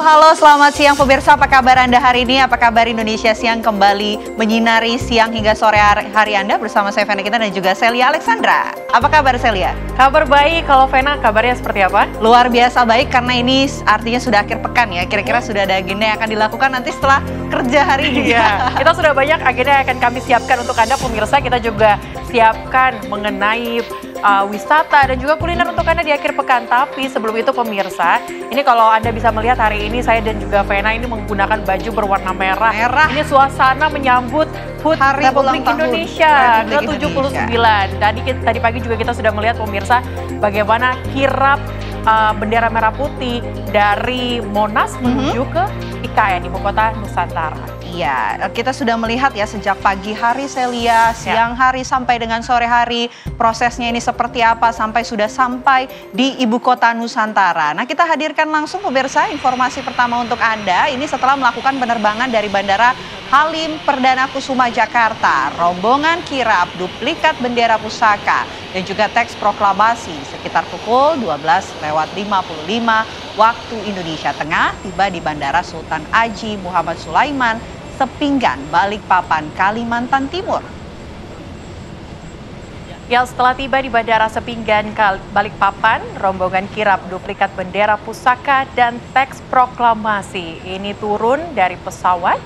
Halo, selamat siang pemirsa. Apa kabar Anda hari ini? Apa kabar Indonesia Siang kembali menyinari siang hingga sore hari Anda bersama saya Vena Kita dan juga Celia Alexandra. Apa kabar Celia? Kabar baik. Kalau Vena, kabarnya seperti apa? Luar biasa baik karena ini artinya sudah akhir pekan ya. Kira-kira sudah ada agenda yang akan dilakukan nanti setelah kerja hari ini. Iya, kita sudah banyak agenda yang akan kami siapkan untuk Anda pemirsa. Kita juga siapkan mengenai wisata dan juga kuliner untuk Anda di akhir pekan. Tapi sebelum itu pemirsa, ini kalau Anda bisa melihat hari ini saya dan juga Vena ini menggunakan baju berwarna merah. Ini suasana menyambut HUT Hari Republik ulang tahun Indonesia Republik ke-79. Tadi pagi juga kita sudah melihat pemirsa bagaimana kirap bendera merah putih dari Monas menuju ke IKN, Ibu Kota Nusantara. Iya, kita sudah melihat ya sejak pagi hari Celia, siang hari sampai dengan sore hari, prosesnya ini seperti apa sampai sudah sampai di Ibu Kota Nusantara. Nah, kita hadirkan langsung pemirsa informasi pertama untuk Anda. Ini setelah melakukan penerbangan dari Bandara Halim Perdana Kusuma Jakarta, rombongan kirap duplikat bendera pusaka dan juga teks proklamasi sekitar pukul 12:55 waktu Indonesia Tengah tiba di Bandara Sultan Haji Muhammad Sulaiman Sepinggan, Balikpapan, Kalimantan Timur. Ya, setelah tiba di Bandara Sepinggan, Balikpapan, rombongan kirap duplikat bendera pusaka dan teks proklamasi ini turun dari pesawat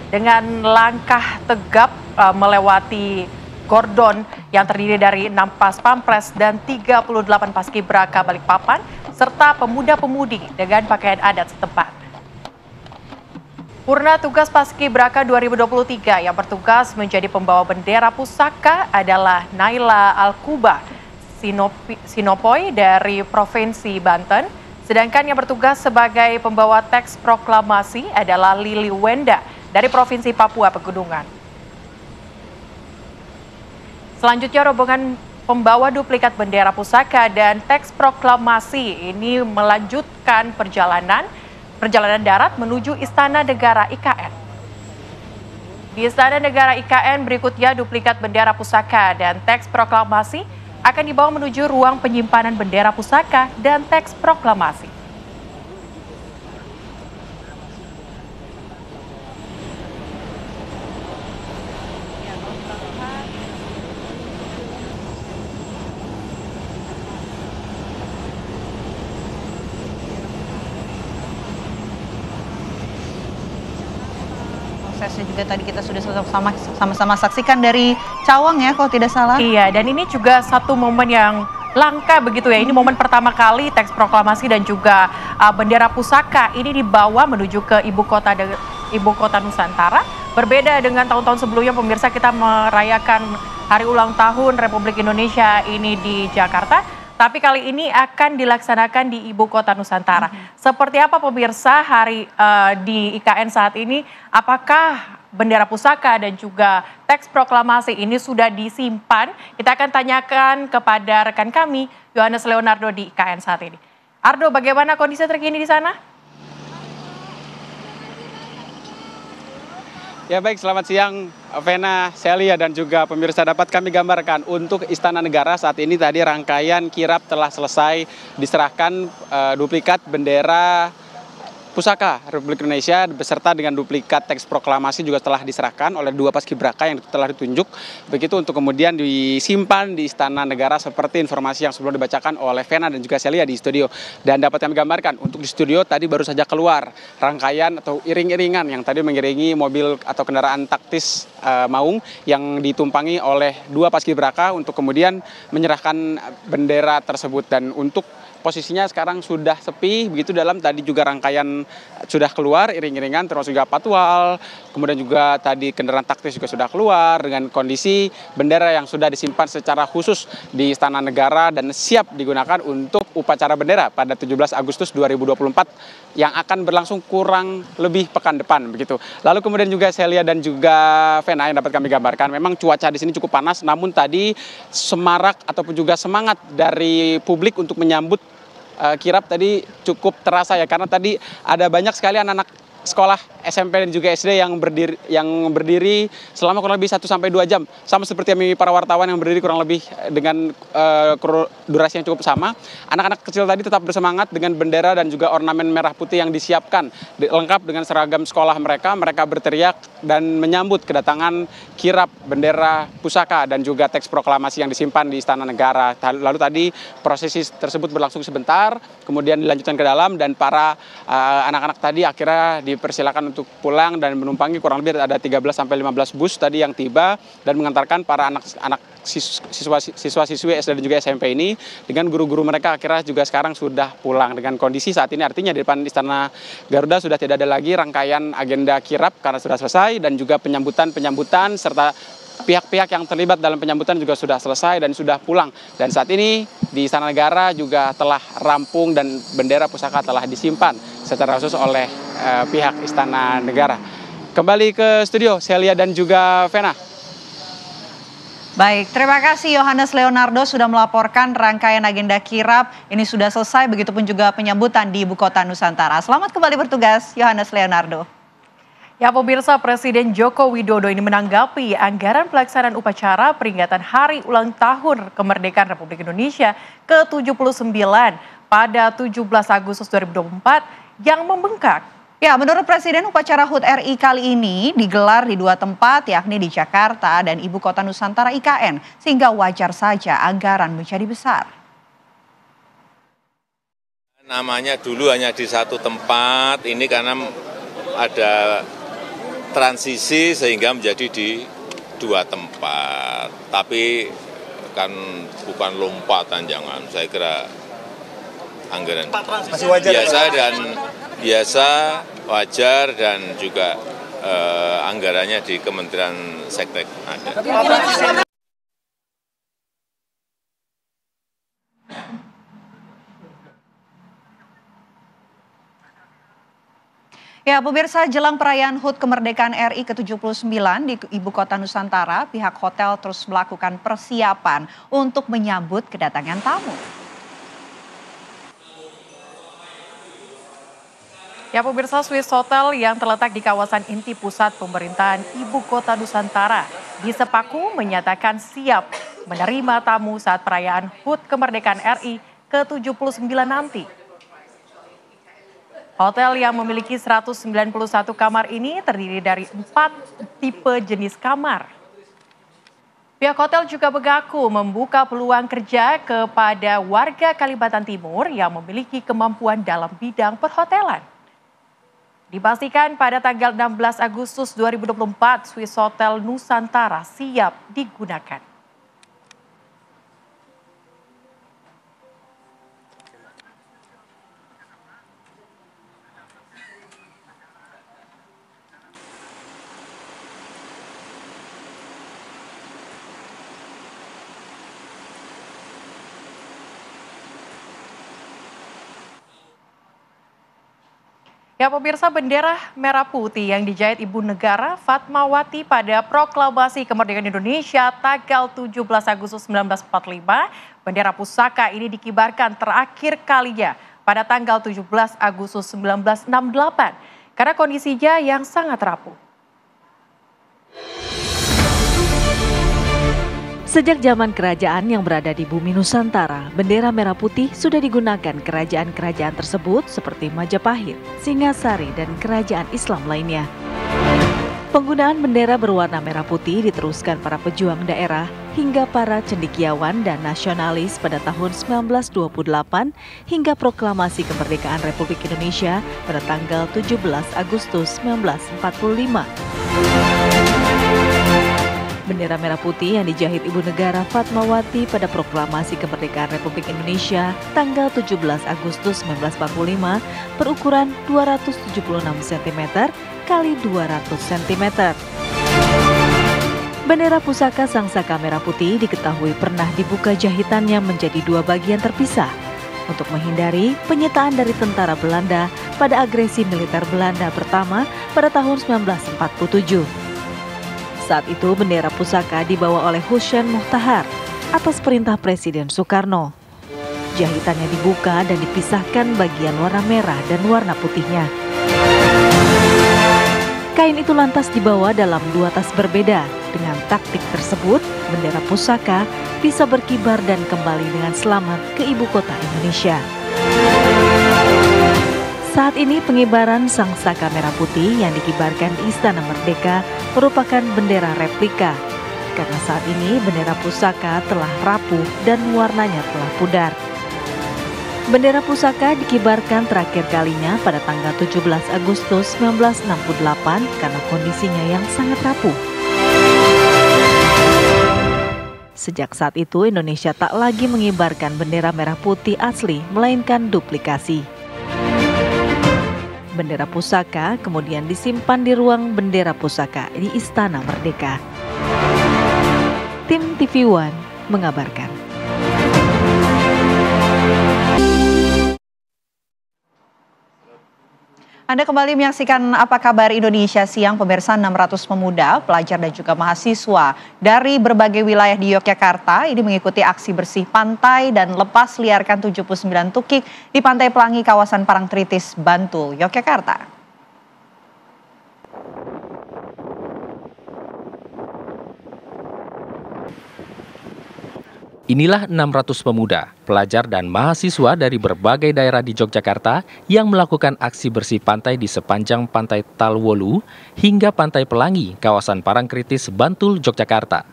dengan langkah tegap melewati kordon yang terdiri dari 6 pas pampres dan 38 paskibraka Balikpapan serta pemuda-pemudi dengan pakaian adat setempat. Purna tugas Paskibraka 2023 yang bertugas menjadi pembawa bendera pusaka adalah Naila Alkuba Sinopoy dari Provinsi Banten, sedangkan yang bertugas sebagai pembawa teks proklamasi adalah Lili Wenda dari Provinsi Papua Pegunungan. Selanjutnya rombongan pembawa duplikat bendera pusaka dan teks proklamasi ini melanjutkan perjalanan darat menuju Istana Negara IKN. Di Istana Negara IKN berikutnya duplikat bendera pusaka dan teks proklamasi akan dibawa menuju ruang penyimpanan bendera pusaka dan teks proklamasi. Prosesnya juga tadi kita sudah sama-sama saksikan dari Cawang ya kalau tidak salah. Iya, dan ini juga satu momen yang langka begitu ya. Ini momen pertama kali teks proklamasi dan juga bendera pusaka ini dibawa menuju ke Ibu Kota Nusantara. Berbeda dengan tahun-tahun sebelumnya pemirsa, kita merayakan hari ulang tahun Republik Indonesia ini di Jakarta. Tapi kali ini akan dilaksanakan di Ibu Kota Nusantara. Seperti apa pemirsa hari di IKN saat ini? Apakah bendera pusaka dan juga teks proklamasi ini sudah disimpan? Kita akan tanyakan kepada rekan kami, Yohanes Leonardo di IKN saat ini. Ardo, bagaimana kondisi terkini di sana? Ya baik, selamat siang Vena, Celia dan juga pemirsa. Dapat kami gambarkan untuk Istana Negara saat ini tadi rangkaian kirap telah selesai diserahkan duplikat bendera pusaka Republik Indonesia beserta dengan duplikat teks proklamasi juga telah diserahkan oleh 2 paskibraka yang telah ditunjuk. Begitu untuk kemudian disimpan di Istana Negara seperti informasi yang sebelum dibacakan oleh Vena dan juga Celia di studio. Dan dapat kami gambarkan untuk di studio tadi baru saja keluar rangkaian atau iring-iringan yang tadi mengiringi mobil atau kendaraan taktis maung yang ditumpangi oleh 2 paskibraka untuk kemudian menyerahkan bendera tersebut. Dan untuk posisinya sekarang sudah sepi, begitu dalam tadi juga rangkaian sudah keluar iring-iringan termasuk juga patwal, kemudian juga tadi kendaraan taktis juga sudah keluar dengan kondisi bendera yang sudah disimpan secara khusus di Istana Negara dan siap digunakan untuk upacara bendera pada 17 Agustus 2024 yang akan berlangsung kurang lebih pekan depan begitu. Lalu kemudian juga Celia dan juga Vena yang dapat kami gambarkan, memang cuaca di sini cukup panas, namun tadi semarak ataupun juga semangat dari publik untuk menyambut kirap tadi cukup terasa ya, karena tadi ada banyak sekali anak-anak sekolah SMP dan juga SD yang berdiri selama kurang lebih 1 sampai 2 jam. Sama seperti para wartawan yang berdiri kurang lebih dengan durasi yang cukup sama. Anak-anak kecil tadi tetap bersemangat dengan bendera dan juga ornamen merah putih yang disiapkan. Lengkap dengan seragam sekolah mereka. Mereka berteriak dan menyambut kedatangan kirap bendera pusaka dan juga teks proklamasi yang disimpan di Istana Negara. Lalu tadi prosesi tersebut berlangsung sebentar, kemudian dilanjutkan ke dalam dan para anak-anak tadi akhirnya dipersilakan untuk pulang dan menumpangi kurang lebih ada 13 sampai 15 bus tadi yang tiba dan mengantarkan para anak siswa-siswi SD dan juga SMP ini dengan guru-guru mereka akhirnya juga sekarang sudah pulang dengan kondisi saat ini artinya di depan Istana Garuda sudah tidak ada lagi rangkaian agenda kirap karena sudah selesai dan juga penyambutan serta pihak-pihak yang terlibat dalam penyambutan juga sudah selesai dan sudah pulang. Dan saat ini di Istana Negara juga telah rampung dan bendera pusaka telah disimpan secara khusus oleh pihak Istana Negara. Kembali ke studio, Celia dan juga Vena. Baik, terima kasih Yohanes Leonardo sudah melaporkan rangkaian agenda kirap. Ini sudah selesai, begitupun juga penyambutan di Ibu Kota Nusantara. Selamat kembali bertugas, Yohanes Leonardo. Ya pemirsa, Presiden Joko Widodo ini menanggapi anggaran pelaksanaan upacara peringatan Hari Ulang Tahun Kemerdekaan Republik Indonesia ke-79 pada 17 Agustus 2024 yang membengkak. Ya, menurut Presiden, upacara HUT RI kali ini digelar di 2 tempat, yakni di Jakarta dan Ibu Kota Nusantara IKN, sehingga wajar saja anggaran menjadi besar. Namanya dulu hanya di 1 tempat, ini karena ada transisi sehingga menjadi di 2 tempat. Tapi kan bukan lompatan, jangan. Saya kira anggaran biasa, wajar dan juga anggarannya di Kementerian Sektek ada. Ya, pemirsa, jelang perayaan HUT Kemerdekaan RI ke-79 di Ibu Kota Nusantara, pihak hotel terus melakukan persiapan untuk menyambut kedatangan tamu. Ya pemirsa, Swiss Hotel yang terletak di kawasan inti pusat pemerintahan Ibu Kota Nusantara di Sepaku menyatakan siap menerima tamu saat perayaan HUT Kemerdekaan RI ke-79 nanti. Hotel yang memiliki 191 kamar ini terdiri dari 4 tipe jenis kamar. Pihak hotel juga mengaku membuka peluang kerja kepada warga Kalimantan Timur yang memiliki kemampuan dalam bidang perhotelan. Dipastikan pada tanggal 16 Agustus 2024, Swiss Hotel Nusantara siap digunakan. Ya pemirsa, bendera merah putih yang dijahit Ibu Negara Fatmawati pada Proklamasi Kemerdekaan Indonesia tanggal 17 Agustus 1945, bendera pusaka ini dikibarkan terakhir kalinya pada tanggal 17 Agustus 1968 karena kondisinya yang sangat rapuh. Sejak zaman kerajaan yang berada di bumi Nusantara, bendera merah putih sudah digunakan kerajaan-kerajaan tersebut seperti Majapahit, Singasari, dan kerajaan Islam lainnya. Penggunaan bendera berwarna merah putih diteruskan para pejuang daerah hingga para cendekiawan dan nasionalis pada tahun 1928 hingga proklamasi kemerdekaan Republik Indonesia pada tanggal 17 Agustus 1945. Bendera merah putih yang dijahit Ibu Negara Fatmawati pada Proklamasi Kemerdekaan Republik Indonesia tanggal 17 Agustus 1945 berukuran 276 cm x 200 cm. Bendera pusaka Sang Saka merah putih diketahui pernah dibuka jahitannya menjadi 2 bagian terpisah untuk menghindari penyitaan dari tentara Belanda pada agresi militer Belanda pertama pada tahun 1947. Saat itu bendera pusaka dibawa oleh Hussein Muhtahar atas perintah Presiden Soekarno. Jahitannya dibuka dan dipisahkan bagian warna merah dan warna putihnya. Kain itu lantas dibawa dalam 2 tas berbeda. Dengan taktik tersebut, bendera pusaka bisa berkibar dan kembali dengan selamat ke ibu kota Indonesia. Saat ini pengibaran sang saka merah putih yang dikibarkan di Istana Merdeka merupakan bendera replika. Karena saat ini bendera pusaka telah rapuh dan warnanya telah pudar. Bendera pusaka dikibarkan terakhir kalinya pada tanggal 17 Agustus 1968 karena kondisinya yang sangat rapuh. Sejak saat itu Indonesia tak lagi mengibarkan bendera merah putih asli, melainkan duplikasi. Bendera pusaka kemudian disimpan di ruang bendera pusaka di Istana Merdeka. Tim TV One mengabarkan. Anda kembali menyaksikan Apa Kabar Indonesia Siang. Pemirsa, 600 pemuda, pelajar dan juga mahasiswa dari berbagai wilayah di Yogyakarta ini mengikuti aksi bersih pantai dan lepas liarkan 79 tukik di Pantai Pelangi, kawasan Parangtritis, Bantul, Yogyakarta. Inilah 600 pemuda, pelajar dan mahasiswa dari berbagai daerah di Yogyakarta yang melakukan aksi bersih pantai di sepanjang Pantai Talwolu hingga Pantai Pelangi, kawasan Parangtritis, Bantul, Yogyakarta.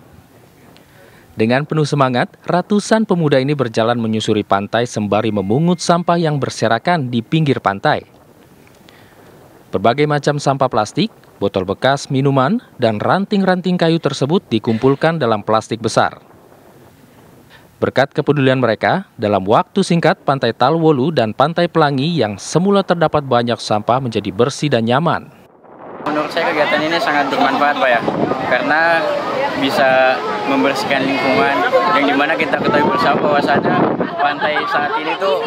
Dengan penuh semangat, ratusan pemuda ini berjalan menyusuri pantai sembari memungut sampah yang berserakan di pinggir pantai. Berbagai macam sampah plastik, botol bekas minuman, dan ranting-ranting kayu tersebut dikumpulkan dalam plastik besar. Berkat kepedulian mereka, dalam waktu singkat Pantai Talwolu dan Pantai Pelangi yang semula terdapat banyak sampah menjadi bersih dan nyaman. Menurut saya kegiatan ini sangat bermanfaat Pak ya, karena bisa membersihkan lingkungan yang dimana kita ketahui bersama bahwasannya pantai saat ini tuh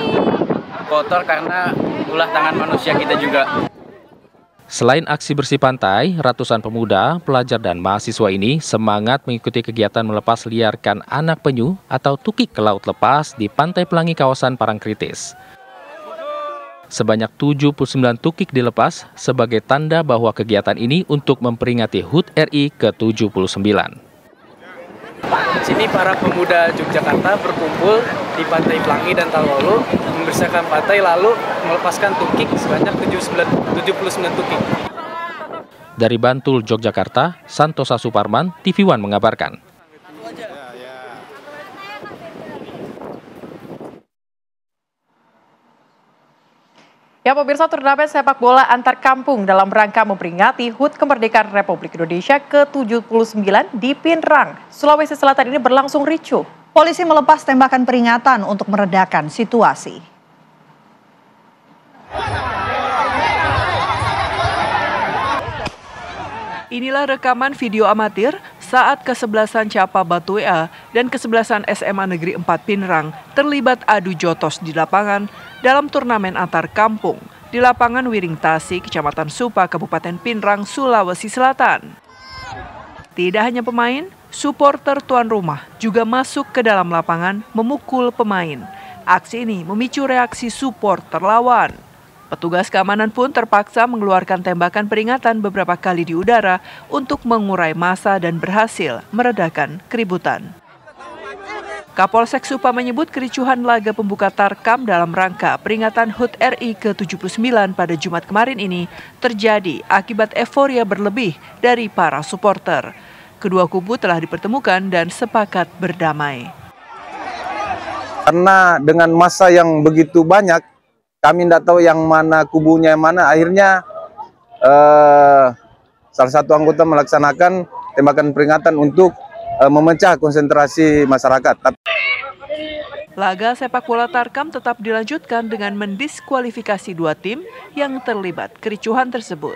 kotor karena ulah tangan manusia kita juga. Selain aksi bersih pantai, ratusan pemuda, pelajar dan mahasiswa ini semangat mengikuti kegiatan melepas liarkan anak penyu atau tukik ke laut lepas di Pantai Pelangi, kawasan Parangtritis. Sebanyak 79 tukik dilepas sebagai tanda bahwa kegiatan ini untuk memperingati HUT RI ke-79. Di sini para pemuda Yogyakarta berkumpul di Pantai Pelangi dan Talwolu membersihkan pantai lalu melepaskan tukik sebanyak 79 tukik. Dari Bantul, Yogyakarta, Santosa Suparman, TV One mengabarkan. Ya pemirsa, turnamen sepak bola antar kampung dalam rangka memperingati HUT Kemerdekaan Republik Indonesia ke-79 di Pinrang, Sulawesi Selatan ini berlangsung ricuh. Polisi melepas tembakan peringatan untuk meredakan situasi. Inilah rekaman video amatir saat kesebelasan Capa Batu Ea dan kesebelasan SMA Negeri 4 Pinrang terlibat adu jotos di lapangan dalam turnamen antar kampung di lapangan Wiring Tasi, Kecamatan Supa, Kabupaten Pinrang, Sulawesi Selatan. Tidak hanya pemain, supporter tuan rumah juga masuk ke dalam lapangan memukul pemain. Aksi ini memicu reaksi supporter lawan. Petugas keamanan pun terpaksa mengeluarkan tembakan peringatan beberapa kali di udara untuk mengurai massa dan berhasil meredakan keributan. Kapolsek Supa menyebut kericuhan laga pembuka Tarkam dalam rangka peringatan HUT RI ke-79 pada Jumat kemarin ini terjadi akibat euforia berlebih dari para supporter. Kedua kubu telah dipertemukan dan sepakat berdamai. Karena dengan massa yang begitu banyak, kami tidak tahu yang mana kubunya yang mana. Akhirnya salah satu anggota melaksanakan tembakan peringatan untuk memecah konsentrasi masyarakat. Laga sepak bola Tarkam tetap dilanjutkan dengan mendiskualifikasi dua tim yang terlibat kericuhan tersebut.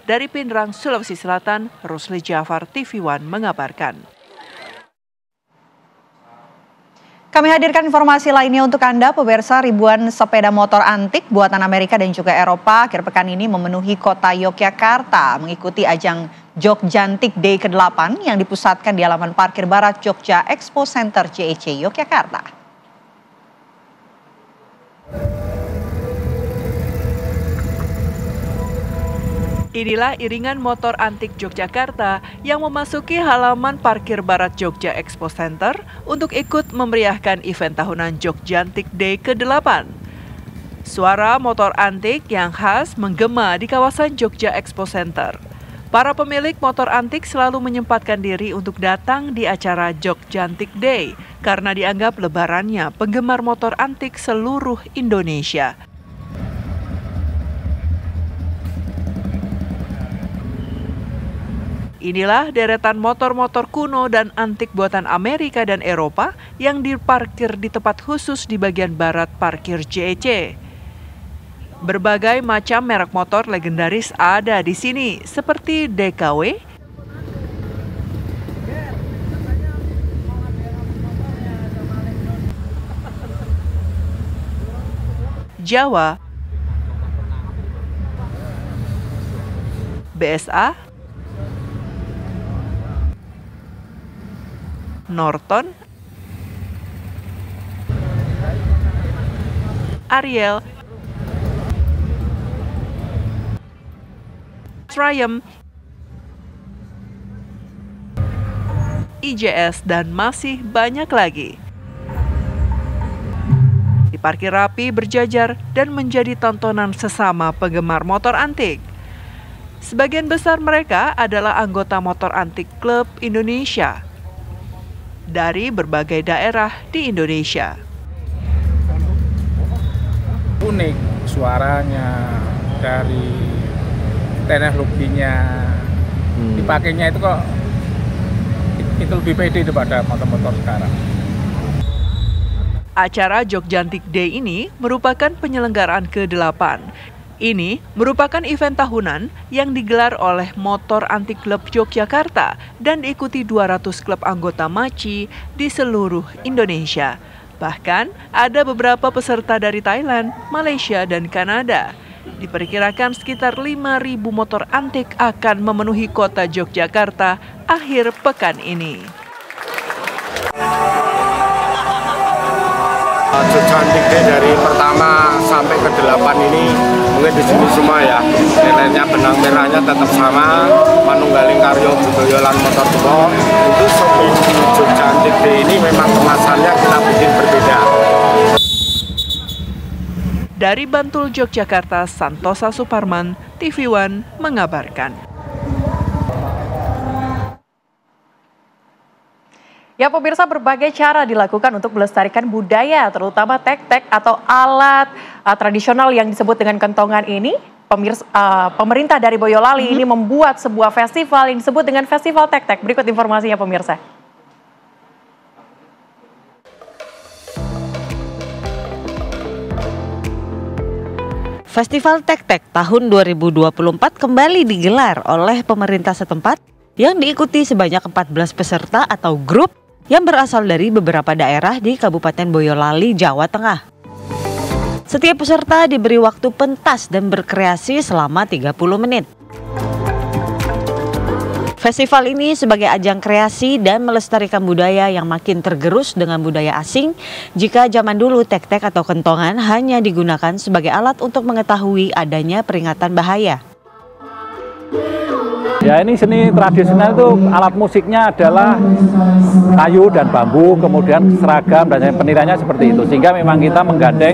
Dari Pinrang, Sulawesi Selatan, Rusli Jafar, TV One mengabarkan. Kami hadirkan informasi lainnya untuk Anda, pemirsa. Ribuan sepeda motor antik buatan Amerika dan juga Eropa akhir pekan ini memenuhi kota Yogyakarta mengikuti ajang Jogjantik Day ke-8 yang dipusatkan di halaman parkir barat Jogja Expo Center JEC Yogyakarta. Inilah iringan motor antik Yogyakarta yang memasuki halaman parkir Barat Jogja Expo Center untuk ikut memeriahkan event tahunan Jogjantik Day ke-8. Suara motor antik yang khas menggema di kawasan Jogja Expo Center. Para pemilik motor antik selalu menyempatkan diri untuk datang di acara Jogjantik Day karena dianggap lebarannya penggemar motor antik seluruh Indonesia. Inilah deretan motor-motor kuno dan antik buatan Amerika dan Eropa yang diparkir di tempat khusus di bagian barat parkir JEC. Berbagai macam merek motor legendaris ada di sini, seperti DKW, Jawa, BSA, Norton, Ariel, Triumph, IJS, dan masih banyak lagi. Diparkir rapi, berjajar, dan menjadi tontonan sesama penggemar motor antik. Sebagian besar mereka adalah anggota Motor Antik Klub Indonesia dari berbagai daerah di Indonesia. Unik suaranya, dari teknologinya, dipakainya itu kok itu lebih pede daripada motor-motor sekarang. Acara Jogjantik Day ini merupakan penyelenggaraan ke-8. Ini merupakan event tahunan yang digelar oleh Motor Antik Klub Yogyakarta dan diikuti 200 klub anggota MACI di seluruh Indonesia. Bahkan ada beberapa peserta dari Thailand, Malaysia, dan Kanada. Diperkirakan sekitar 5.000 motor antik akan memenuhi kota Yogyakarta akhir pekan ini. Jogjantik Day dari pertama sampai ke-8 ini mungkin di sini semua ya, nilainya benang merahnya tetap sama, manunggaling karya budaya lan motor tua. Itu sebelum Jogjantik Day ini memang kemasannya kita bikin berbeda. Dari Bantul, Yogyakarta, Santosa Suparman, TV One mengabarkan. Ya pemirsa, berbagai cara dilakukan untuk melestarikan budaya, terutama tek-tek atau alat tradisional yang disebut dengan kentongan ini. Pemerintah dari Boyolali ini membuat sebuah festival yang disebut dengan Festival Tek-tek. Berikut informasinya pemirsa. Festival Tek-tek tahun 2024 kembali digelar oleh pemerintah setempat yang diikuti sebanyak 14 peserta atau grup yang berasal dari beberapa daerah di Kabupaten Boyolali, Jawa Tengah. Setiap peserta diberi waktu pentas dan berkreasi selama 30 menit. Festival ini sebagai ajang kreasi dan melestarikan budaya yang makin tergerus dengan budaya asing. Jika zaman dulu tek-tek atau kentongan hanya digunakan sebagai alat untuk mengetahui adanya peringatan bahaya. Ya, ini seni tradisional itu alat musiknya adalah kayu dan bambu, kemudian seragam dan penilaiannya seperti itu. Sehingga memang kita menggandeng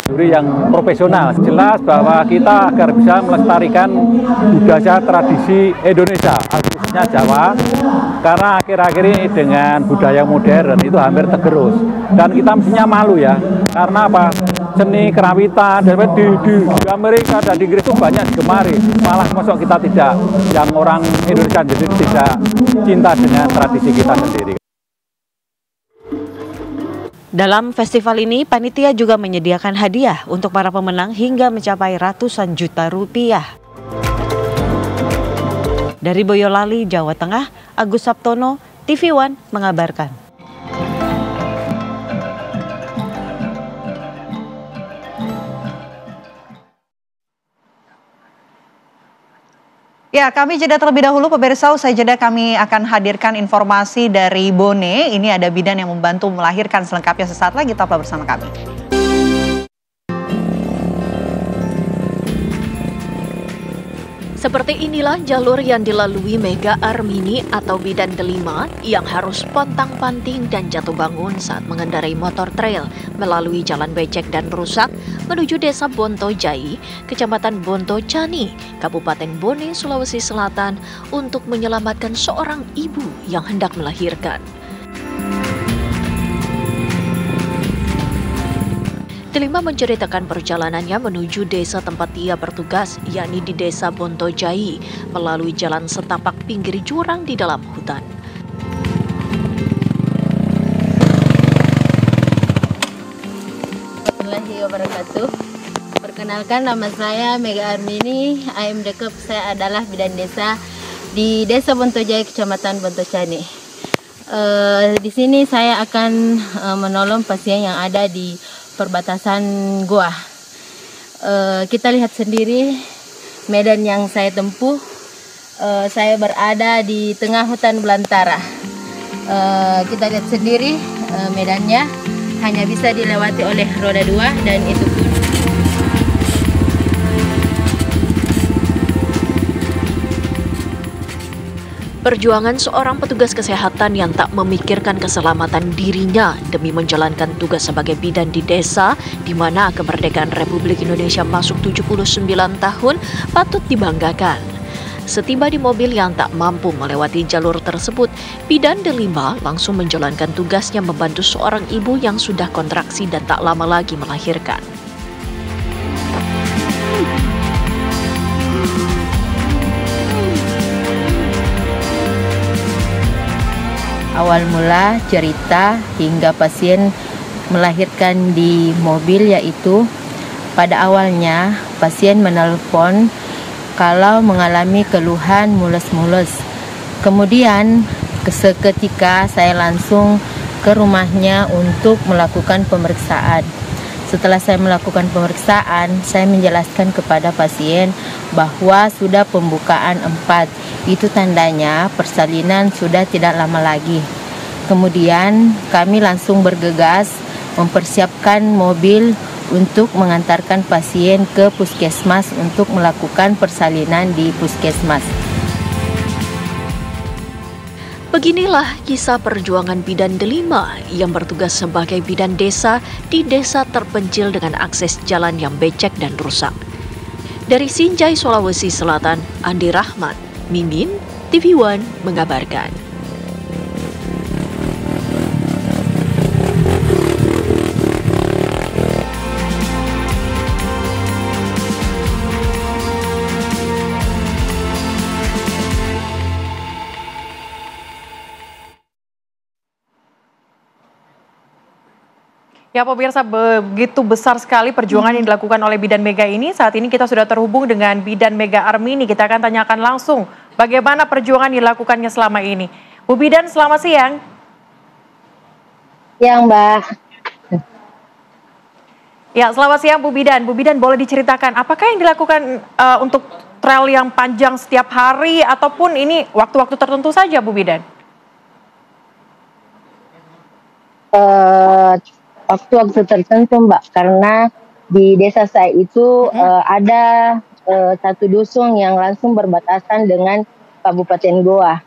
juri yang profesional. Jelas bahwa kita agar bisa melestarikan budaya tradisi Indonesia, khususnya Jawa. Karena akhir-akhir ini dengan budaya modern itu hampir tergerus. Dan kita mestinya malu ya, karena apa? Seni kerawitan di Amerika dan di Inggris itu banyak digemari, malah masuk kita tidak, yang orang Indonesia jadi tidak cinta dengan tradisi kita sendiri. Dalam festival ini, panitia juga menyediakan hadiah untuk para pemenang hingga mencapai ratusan juta rupiah. Dari Boyolali, Jawa Tengah, Agus Sabtono, TV One mengabarkan. Ya, kami jeda terlebih dahulu pemirsa. Usai jeda kami akan hadirkan informasi dari Bone. Ini ada bidan yang membantu melahirkan, selengkapnya sesaat lagi. Tetaplah bersama kami. Seperti inilah jalur yang dilalui Mega Armini atau bidan delima yang harus pontang-panting dan jatuh bangun saat mengendarai motor trail melalui jalan becek dan rusak menuju desa Bontojai, Kecamatan Bontocani, Kabupaten Bone, Sulawesi Selatan untuk menyelamatkan seorang ibu yang hendak melahirkan. Delima menceritakan perjalanannya menuju desa tempat ia bertugas, yakni di desa Bontojai, melalui jalan setapak pinggir jurang di dalam hutan. Warahmatullahi wabarakatuh. Perkenalkan, nama saya Mega Armini. AMD saya adalah bidan desa di desa Bontojai, Kecamatan Bontocani. Di sini saya akan menolong pasien yang ada di perbatasan goa. Kita lihat sendiri medan yang saya tempuh. Saya berada di tengah hutan belantara. Kita lihat sendiri medannya hanya bisa dilewati oleh roda 2 dan itu pun perjuangan seorang petugas kesehatan yang tak memikirkan keselamatan dirinya demi menjalankan tugas sebagai bidan di desa di mana kemerdekaan Republik Indonesia masuk 79 tahun patut dibanggakan. Setiba di mobil yang tak mampu melewati jalur tersebut, bidan delima langsung menjalankan tugasnya membantu seorang ibu yang sudah kontraksi dan tak lama lagi melahirkan. awal mula cerita hingga pasien melahirkan di mobil, yaitu pada awalnya pasien menelpon kalau mengalami keluhan mules-mules. Kemudian seketika saya langsung ke rumahnya untuk melakukan pemeriksaan. Setelah saya melakukan pemeriksaan, saya menjelaskan kepada pasien bahwa sudah pembukaan 4. Itu tandanya persalinan sudah tidak lama lagi. Kemudian kami langsung bergegas mempersiapkan mobil untuk mengantarkan pasien ke puskesmas untuk melakukan persalinan di puskesmas. Beginilah kisah perjuangan bidan delima yang bertugas sebagai bidan desa di desa terpencil dengan akses jalan yang becek dan rusak. Dari Sinjai, Sulawesi Selatan, Andi Rahmat, Mimin, TV One mengabarkan. Ya pemirsa, begitu besar sekali perjuangan yang dilakukan oleh Bidan Mega ini. Saat ini kita sudah terhubung dengan Bidan Mega Armini. Kita akan tanyakan langsung bagaimana perjuangan dilakukannya selama ini. Bu Bidan, selamat siang. Ya, Mbak. Ya, selamat siang Bu Bidan. Bu Bidan, boleh diceritakan apakah yang dilakukan untuk trail yang panjang setiap hari ataupun ini waktu-waktu tertentu saja, Bu Bidan? Waktu-waktu tertentu, Mbak, karena di desa saya itu ada satu dusun yang langsung berbatasan dengan Kabupaten Goa.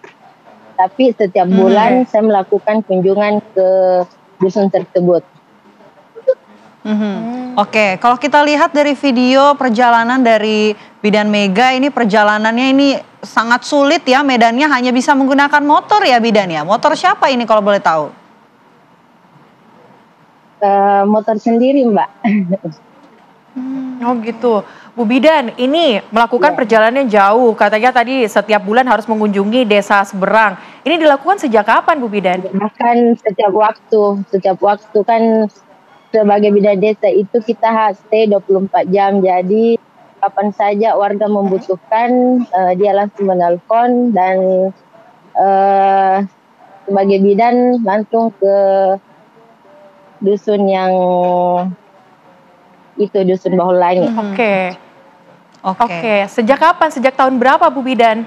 Tapi setiap bulan saya melakukan kunjungan ke dusun tersebut. Oke, kalau kita lihat dari video perjalanan dari Bidan Mega ini, perjalanannya ini sangat sulit ya, medannya hanya bisa menggunakan motor ya Bidan ya. Motor siapa ini kalau boleh tahu? Motor sendiri, Mbak. Oh gitu. Bu Bidan, ini melakukan perjalanan jauh. Katanya tadi setiap bulan harus mengunjungi desa seberang. Ini dilakukan sejak kapan, Bu Bidan? Bahkan setiap waktu kan sebagai bidan desa itu kita stay 24 jam. Jadi kapan saja warga membutuhkan, dia langsung menelpon dan sebagai bidan langsung ke dusun yang itu, dusun Bahulani. Oke. Sejak kapan? Sejak tahun berapa Bu Bidan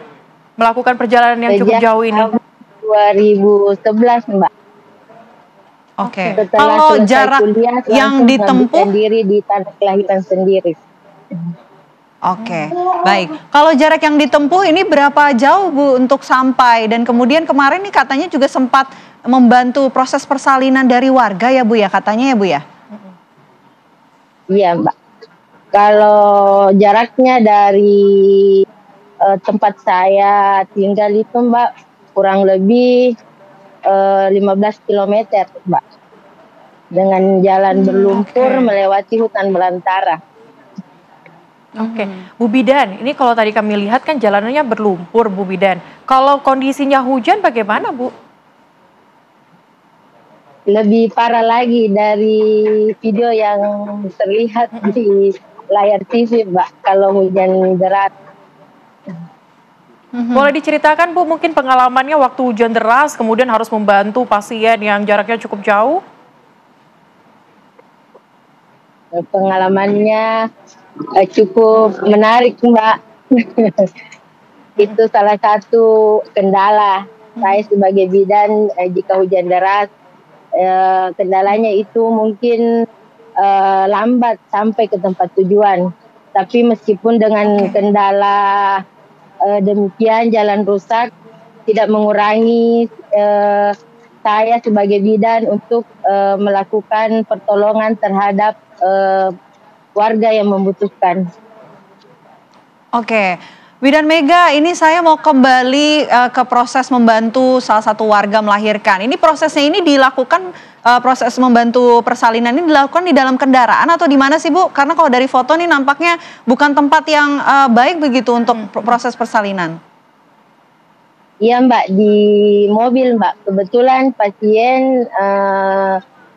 melakukan perjalanan yang cukup jauh ini? 2011, Mbak. Oke. Kalau jarak kuliah, yang ditempuh sendiri di tanah kelahiran sendiri. Oke, baik. Kalau jarak yang ditempuh ini berapa jauh Bu untuk sampai? Dan kemudian kemarin nih katanya juga sempat membantu proses persalinan dari warga ya Bu ya, katanya ya Bu ya? Iya Mbak. Kalau jaraknya dari tempat saya tinggal itu Mbak kurang lebih 15 kilometer Mbak. Dengan jalan berlumpur melewati hutan belantara. Oke, Bu Bidan, ini kalau tadi kami lihat kan jalanannya berlumpur, Bu Bidan. Kalau kondisinya hujan bagaimana, Bu? Lebih parah lagi dari video yang terlihat di layar TV, Mbak, kalau hujan deras. Boleh diceritakan, Bu, mungkin pengalamannya waktu hujan deras, kemudian harus membantu pasien yang jaraknya cukup jauh? Pengalamannya cukup menarik, Mbak. Itu salah satu kendala saya sebagai bidan jika hujan deras. Kendalanya itu mungkin lambat sampai ke tempat tujuan. Tapi meskipun dengan kendala demikian jalan rusak tidak mengurangi saya sebagai bidan untuk melakukan pertolongan terhadap warga yang membutuhkan. Oke, Bidan Mega, ini saya mau kembali ke proses membantu salah satu warga melahirkan. Ini prosesnya ini dilakukan, proses membantu persalinan ini dilakukan di dalam kendaraan atau di mana sih Bu? Karena kalau dari foto nih nampaknya bukan tempat yang baik begitu untuk proses persalinan. Iya Mbak, di mobil Mbak. Kebetulan pasien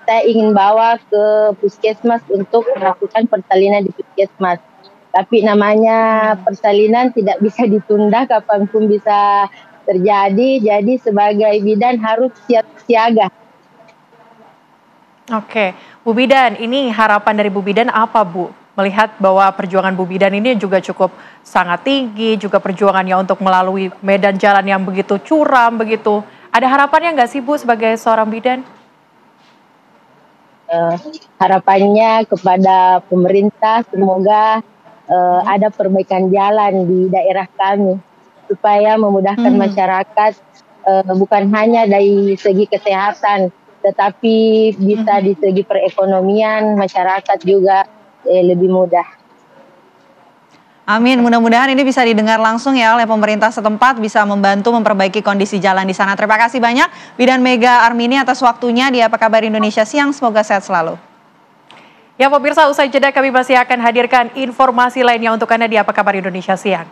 saya ingin bawa ke puskesmas untuk melakukan persalinan di puskesmas. Tapi namanya persalinan tidak bisa ditunda, kapanpun bisa terjadi. Jadi sebagai bidan harus siap siaga. Oke, Bu Bidan, ini harapan dari Bu Bidan apa Bu? Melihat bahwa perjuangan Bu Bidan ini juga cukup sangat tinggi, juga perjuangannya untuk melalui medan jalan yang begitu curam begitu. Ada harapannya nggak sih Bu sebagai seorang bidan? Harapannya kepada pemerintah semoga ada perbaikan jalan di daerah kami supaya memudahkan masyarakat bukan hanya dari segi kesehatan tetapi bisa di segi perekonomian masyarakat juga lebih mudah. Amin, mudah-mudahan ini bisa didengar langsung ya oleh pemerintah setempat, bisa membantu memperbaiki kondisi jalan di sana. Terima kasih banyak Bidan Mega Armini atas waktunya di Apa Kabar Indonesia Siang, semoga sehat selalu. Ya pemirsa, usai jeda kami masih akan hadirkan informasi lainnya untuk Anda di Apa Kabar Indonesia Siang.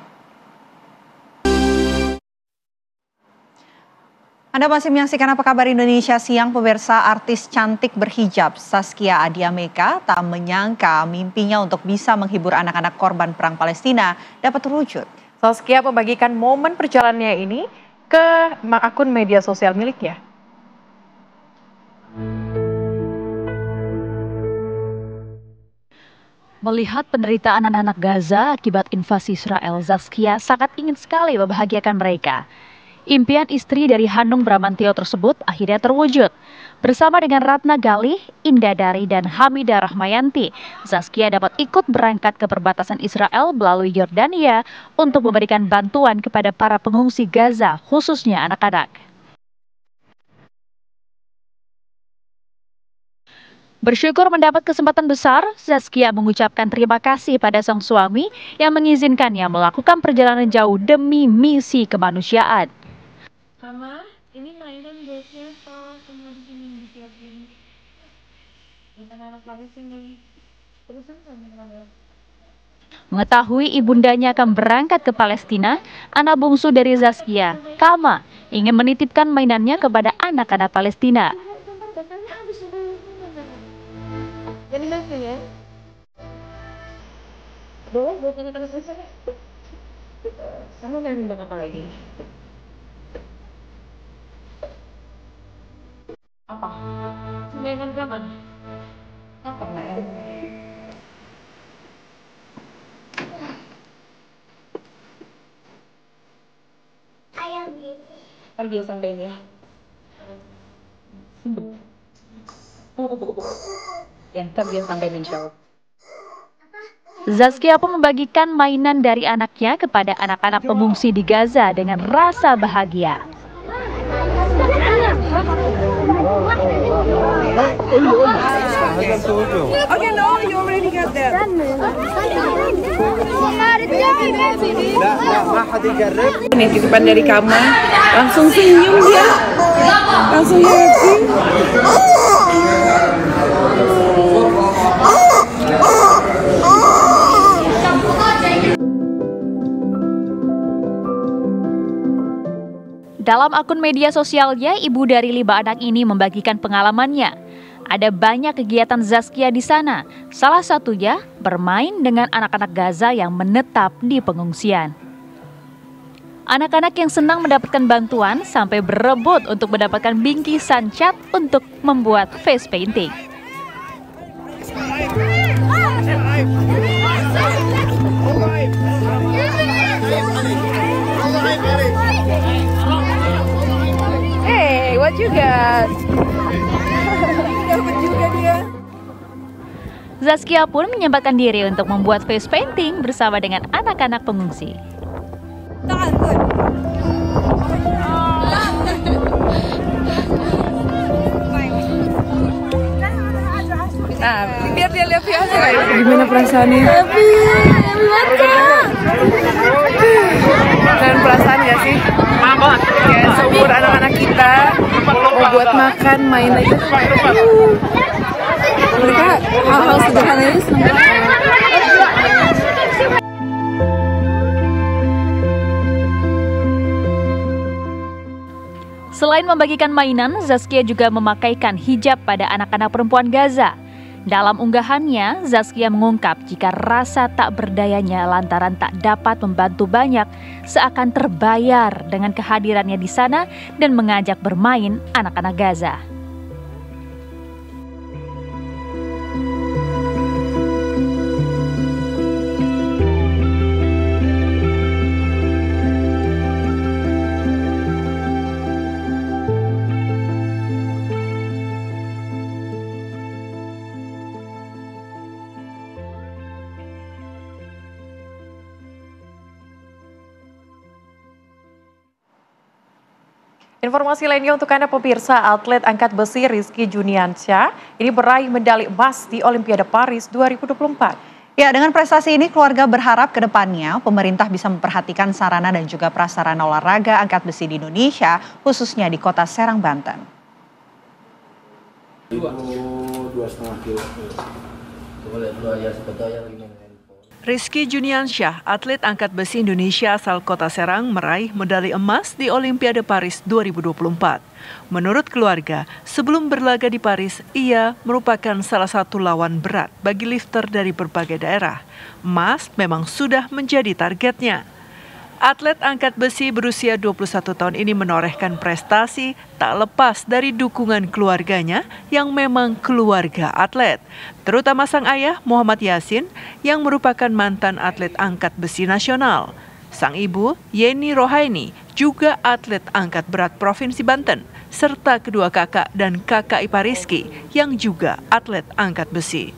Anda masih menyaksikan Apa Kabar Indonesia Siang, pemirsa. Artis cantik berhijab Zaskia Adya Meka tak menyangka mimpinya untuk bisa menghibur anak-anak korban perang Palestina dapat terwujud. Zaskia membagikan momen perjalanannya ini ke akun media sosial miliknya. Melihat penderitaan anak-anak Gaza akibat invasi Israel, Zaskia sangat ingin sekali membahagiakan mereka. Impian istri dari Hanung Bramantio tersebut akhirnya terwujud. Bersama dengan Ratna Galih, Indah Dari, dan Hamidah Rahmayanti, Zaskia dapat ikut berangkat ke perbatasan Israel melalui Yordania untuk memberikan bantuan kepada para pengungsi Gaza, khususnya anak-anak. Bersyukur mendapat kesempatan besar, Zaskia mengucapkan terima kasih pada sang suami yang mengizinkannya melakukan perjalanan jauh demi misi kemanusiaan. Mama, ini mainan biasanya kalau semua di sini disiapin. Bukan anak lagi sini. Terusan sambil. Mengetahui ibundanya akan berangkat ke Palestina, anak bungsu dari Zaskia, Kama, ingin menitipkan mainannya kepada anak-anak Palestina. Jadi nanti ya. Boleh, kamu mau minta apa lagi? Apa? Mainan kapan? Apa ya? Ayam gini. Pergi sampai ini. Ya, ntar dia sampai menjawab. Zaskia pun membagikan mainan dari anaknya kepada anak-anak pengungsi di Gaza dengan rasa bahagia. Okay, no, you already got that. Ini titipan dari Kama, langsung senyum dia, langsung happy. Dalam akun media sosialnya, ibu dari 5 anak ini membagikan pengalamannya. Ada banyak kegiatan Zaskia di sana, salah satunya bermain dengan anak-anak Gaza yang menetap di pengungsian. Anak-anak yang senang mendapatkan bantuan sampai berebut untuk mendapatkan bingkisan cat untuk membuat face painting. Hey, what you got? Dapat juga dia. Zaskia pun menyempatkan diri untuk membuat face painting bersama dengan anak-anak pengungsi. Nah, biar dia lihat aja. Gimana perasaannya? Happy, dan perasaan gak sih? Kayak seumur anak-anak kita mau buat makan, main lagi. Mereka hal-hal sederhana ini senang banget. Selain membagikan mainan, Zaskia juga memakaikan hijab pada anak-anak perempuan Gaza. Dalam unggahannya, Zaskia mengungkap jika rasa tak berdayanya lantaran tak dapat membantu banyak seakan terbayar dengan kehadirannya di sana dan mengajak bermain anak-anak Gaza. Informasi lainnya untuk Anda pemirsa, atlet angkat besi Rizky Juniansyah ini meraih medali emas di Olimpiade Paris 2024. Ya, dengan prestasi ini keluarga berharap ke depannya pemerintah bisa memperhatikan sarana dan juga prasarana olahraga angkat besi di Indonesia, khususnya di kota Serang, Banten. 2,5 kilo. Rizky Juniansyah, atlet angkat besi Indonesia asal kota Serang, meraih medali emas di Olimpiade Paris 2024. Menurut keluarga, sebelum berlaga di Paris, ia merupakan salah satu lawan berat bagi lifter dari berbagai daerah. Emas memang sudah menjadi targetnya. Atlet angkat besi berusia 21 tahun ini menorehkan prestasi tak lepas dari dukungan keluarganya yang memang keluarga atlet. Terutama sang ayah Muhammad Yasin yang merupakan mantan atlet angkat besi nasional. Sang ibu Yeni Rohaini juga atlet angkat berat Provinsi Banten, serta kedua kakak dan kakak ipar Rizky yang juga atlet angkat besi.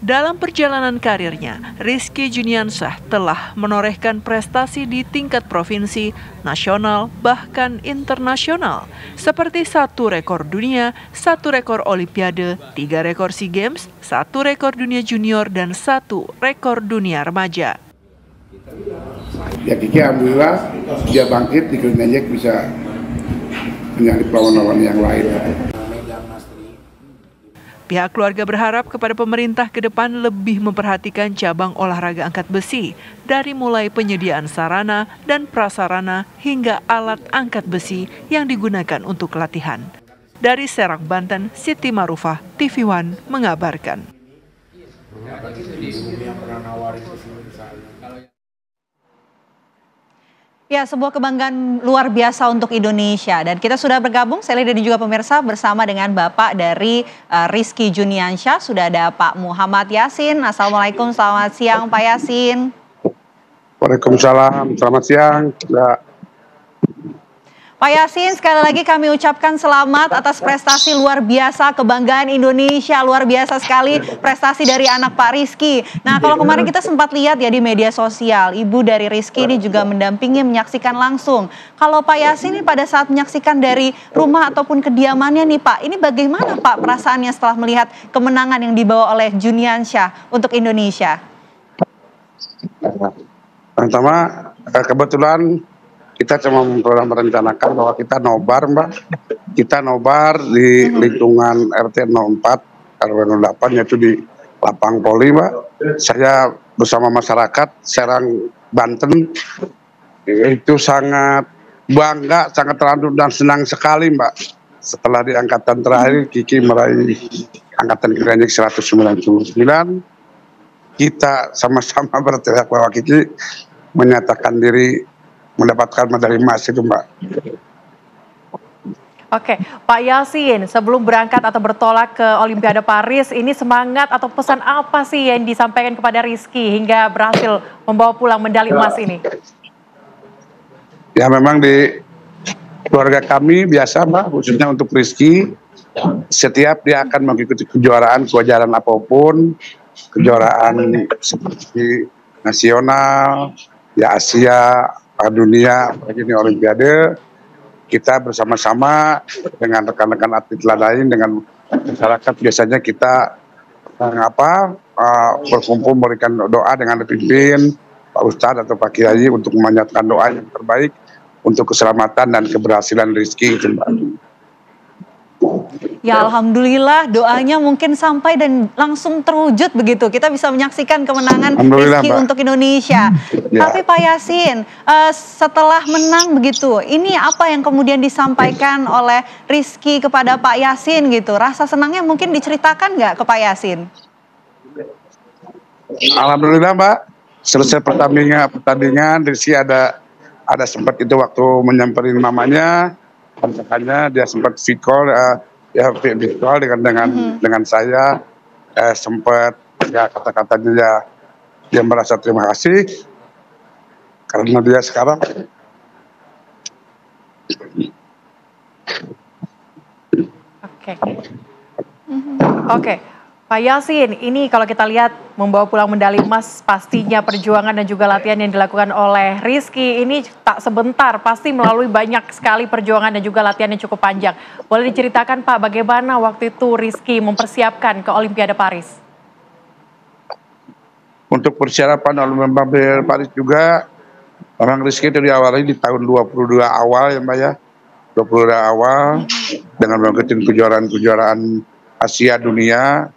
Dalam perjalanan karirnya, Rizky Juniansyah telah menorehkan prestasi di tingkat provinsi, nasional, bahkan internasional, seperti 1 rekor dunia, 1 rekor Olimpiade, 3 rekor SEA Games, 1 rekor dunia junior, dan 1 rekor dunia remaja. Ya Kiki alhamdulillah dia bangkit di Kelenjek bisa menyalip lawan-lawan yang lain. Pihak keluarga berharap kepada pemerintah ke depan lebih memperhatikan cabang olahraga angkat besi, dari mulai penyediaan sarana dan prasarana hingga alat angkat besi yang digunakan untuk latihan. Dari Serang, Banten, Siti Marufah, TV One mengabarkan. Ya, sebuah kebanggaan luar biasa untuk Indonesia. Dan kita sudah bergabung, saya dan juga pemirsa, bersama dengan Bapak dari Rizky Juniansyah. Sudah ada Pak Muhammad Yasin. Assalamualaikum, selamat siang Pak Yasin. Waalaikumsalam, selamat siang. Ya. Pak Yasin, sekali lagi kami ucapkan selamat atas prestasi luar biasa, kebanggaan Indonesia, luar biasa sekali prestasi dari anak Pak Rizky. Nah, kalau kemarin kita sempat lihat ya di media sosial, ibu dari Rizky ini juga mendampingi menyaksikan langsung. Kalau Pak Yasin ini pada saat menyaksikan dari rumah ataupun kediamannya nih Pak, ini bagaimana Pak perasaannya setelah melihat kemenangan yang dibawa oleh Juniansyah untuk Indonesia? Pertama, kebetulan kita cuma merencanakan bahwa kita nobar, Mbak. Kita nobar di lingkungan RT 04, RW 08, yaitu di Lapang Poli, Mbak. Saya bersama masyarakat Serang, Banten, itu sangat bangga, sangat terharu dan senang sekali, Mbak. Setelah di angkatan terakhir, Kiki meraih angkatan Krenjek 199, kita sama-sama berteriak bahwa Kiki menyatakan diri mendapatkan medali emas itu, Mbak. Oke, Pak Yasin, sebelum berangkat atau bertolak ke Olimpiade Paris, ini semangat atau pesan apa sih yang disampaikan kepada Rizky hingga berhasil membawa pulang medali emas ini? Ya memang di keluarga kami biasa, Mbak, khususnya untuk Rizky, setiap dia akan mengikuti kejuaraan apapun, kejuaraan seperti nasional, ya Asia, dunia, ini Olimpiade, kita bersama-sama dengan rekan-rekan atlet lain, dengan masyarakat biasanya kita berkumpul memberikan doa dengan dipimpin Pak Ustadz atau Pak Kiai untuk memanjatkan doa yang terbaik untuk keselamatan dan keberhasilan Rizky itu, Mbak. Ya Alhamdulillah doanya mungkin sampai dan langsung terwujud begitu. Kita bisa menyaksikan kemenangan Rizky untuk Indonesia. Ya. Tapi Pak Yasin, setelah menang begitu, ini apa yang kemudian disampaikan oleh Rizky kepada Pak Yasin gitu? Rasa senangnya mungkin diceritakan nggak ke Pak Yasin? Alhamdulillah, Mbak. Selesai pertandingan Rizky ada sempat itu waktu menyamperin mamanya, makanya dia sempat video call dengan saya, sempat ya kata-katanya dia merasa terima kasih karena dia sekarang Oke. Pak Yasin, ini kalau kita lihat membawa pulang medali emas, pastinya perjuangan dan juga latihan yang dilakukan oleh Rizky ini tak sebentar, pasti melalui banyak sekali perjuangan dan juga latihan yang cukup panjang. Boleh diceritakan Pak, bagaimana waktu itu Rizky mempersiapkan ke Olimpiade Paris? Untuk persiapan Olimpiade Paris juga, orang Rizky itu diawali di tahun 22 awal ya Mbak ya, 22 awal dengan mengikuti kejuaraan Asia dunia.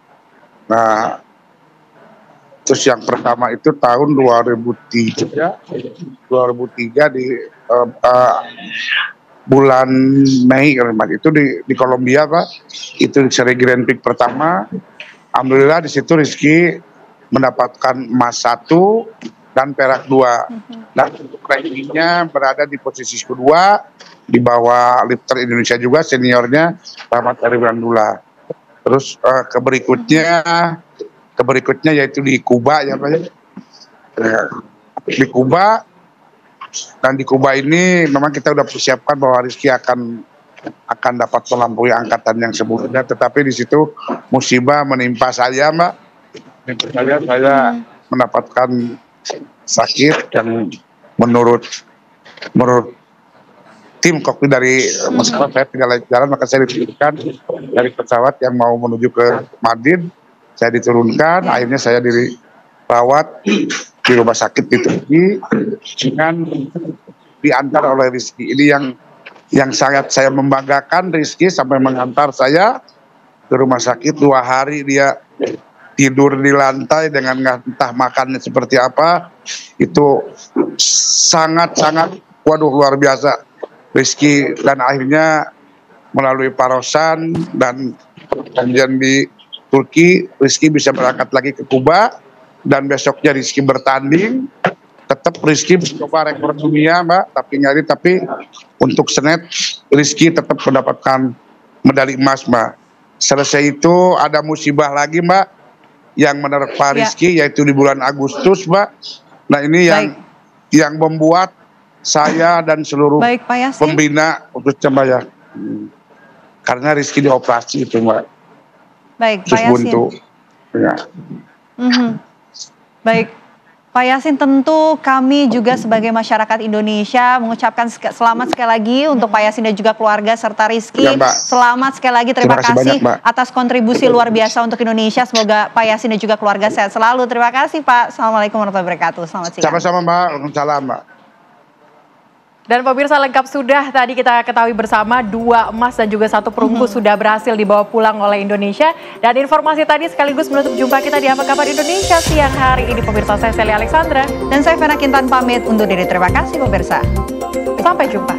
Nah, terus yang pertama itu tahun 2003 di bulan Mei itu di Kolombia, Pak. Itu seri Grand Prix pertama. Alhamdulillah di situ Rizky mendapatkan emas 1 dan perak 2. Dan untuk rankingnya berada di posisi kedua di bawah lifter Indonesia juga seniornya Rahmat Arifandullah. Terus keberikutnya yaitu di Kuba ya Pak ya. Di Kuba, dan di Kuba ini memang kita udah persiapkan bahwa Rizky akan dapat melampaui angkatan yang sebelumnya, tetapi di situ musibah menimpa saya, Mbak. Saya mendapatkan sakit dan menurut tim kokpit dari pesawat saya tinggal jalan, maka saya diturunkan dari pesawat yang mau menuju ke Madrid. Saya diturunkan, akhirnya saya dirawat di rumah sakit di Turki dengan diantar oleh Rizky. Ini yang sangat saya membanggakan, Rizky sampai mengantar saya ke rumah sakit 2 hari dia tidur di lantai dengan entah makannya seperti apa. Itu sangat-sangat waduh luar biasa Rizky, dan akhirnya melalui Parosan dan kemudian di Turki Rizky bisa berangkat lagi ke Kuba, dan besoknya Rizky bertanding. Tetap Rizky mencoba rekor dunia, Mbak, tapi untuk senet Rizky tetap mendapatkan medali emas, Mbak. Selesai itu ada musibah lagi, Mbak, yang menerpa Rizky yaitu di bulan Agustus, Mbak. Nah ini yang membuat saya dan seluruh Baik, Pak Yasin. pembina khususnya Mbak ya. Karena Rizky dioperasi itu Mbak. Baik, Pak Terus Yasin. buntu. Ya. Baik, Pak Yasin, tentu kami juga sebagai masyarakat Indonesia mengucapkan selamat sekali lagi untuk Pak Yasin dan juga keluarga serta Rizky. Ya, Mbak. Selamat sekali lagi, terima kasih banyak, Mbak. atas kontribusi luar biasa untuk Indonesia. Semoga Pak Yasin dan juga keluarga sehat selalu. Terima kasih Pak. Assalamualaikum warahmatullahi wabarakatuh. Selamat siang. Sama-sama Mbak. Waalaikumsalam Mbak. Dan pemirsa, lengkap sudah tadi kita ketahui bersama 2 emas dan juga 1 perunggu sudah berhasil dibawa pulang oleh Indonesia. Dan informasi tadi sekaligus menutup jumpa kita di Apa Kabar Indonesia siang hari ini. Pemirsa, saya Sally Alexandra. Dan saya Vena Kintan pamit undur diri. Terima kasih pemirsa. Sampai jumpa.